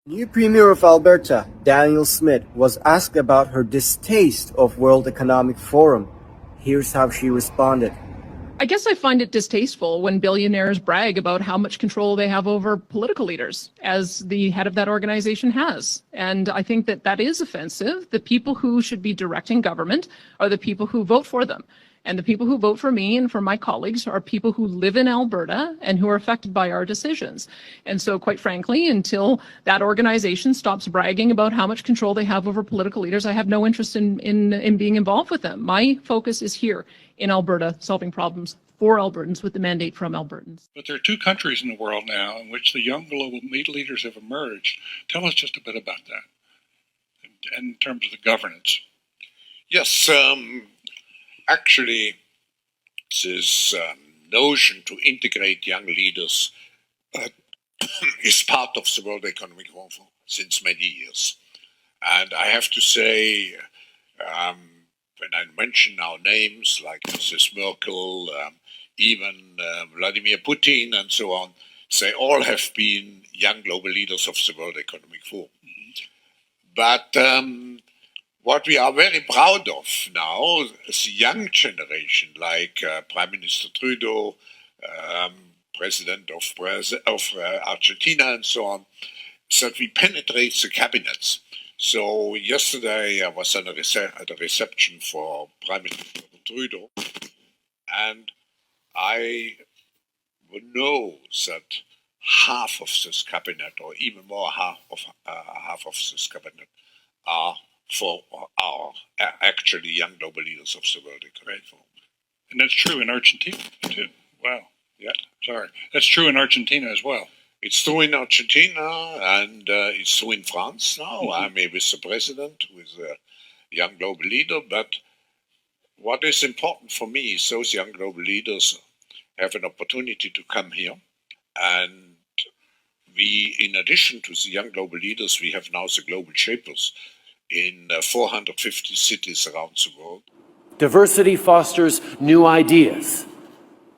New Premier of Alberta, Danielle Smith, was asked about her distaste of World Economic Forum. Here's how she responded. I guess I find it distasteful when billionaires brag about how much control they have over political leaders, as the head of that organization has. And I think that that is offensive. The people who should be directing government are the people who vote for them. And the people who vote for me and for my colleagues are people who live in Alberta and who are affected by our decisions. And so, quite frankly, until that organization stops bragging about how much control they have over political leaders, I have no interest in being involved with them. My focus is here in Alberta, solving problems for Albertans with the mandate from Albertans. But there are two countries in the world now in which the young global leaders have emerged. Tell us just a bit about that in terms of the governance. Yes, actually, this notion to integrate young leaders is part of the World Economic Forum since many years. And I have to say, when I mention now names like Mrs. Merkel, even Vladimir Putin and so on, they all have been young global leaders of the World Economic Forum. But what we are very proud of now is the young generation, like Prime Minister Trudeau, President of Argentina and so on, that we penetrate the cabinets. So yesterday I was at a reception for Prime Minister Trudeau, and I know that half of this cabinet, or even more half of this cabinet, are actually young global leaders of the World Economic Forum. And that's true in Argentina too. Wow. Yeah. Sorry. That's true in Argentina as well. It's true in Argentina, and it's true in France now. Mm-hmm. I'm with the president, with a young global leader. But what is important for me is those young global leaders have an opportunity to come here. And we, in addition to the young global leaders, we have now the global shapers in 450 cities around the world. Diversity fosters new ideas.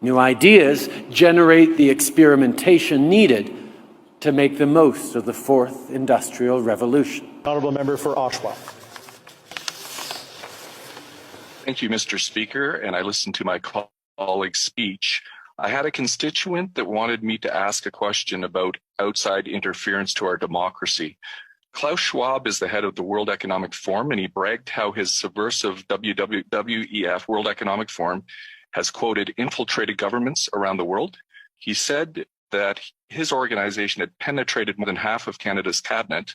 New ideas generate the experimentation needed to make the most of the fourth industrial revolution. Honourable member for Oshawa. Thank you, Mr. Speaker, and I listened to my colleague's speech. I had a constituent that wanted me to ask a question about outside interference to our democracy. Klaus Schwab is the head of the World Economic Forum, and he bragged how his subversive WEF, World Economic Forum, has, quoted, infiltrated governments around the world. He said that his organization had penetrated more than half of Canada's cabinet.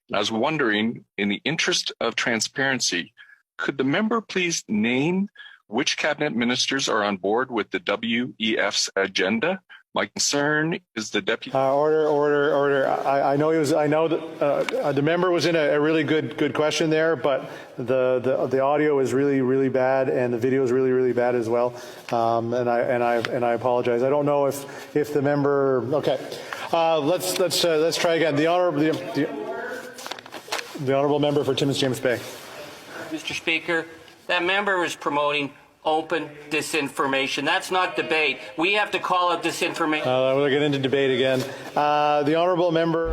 And I was wondering, in the interest of transparency, could the member please name which cabinet ministers are on board with the WEF's agenda? My concern is the deputy. Order. I know that the member was in a really good question there, but the audio is really bad and the video is really bad as well. And I apologize. I don't know if the member. Okay, let's try again. The honourable member for Timmins James Bay. Mr. Speaker, that member was promoting open disinformation. That's not debate. We have to call out disinformation. We'll get into debate again. The honourable member.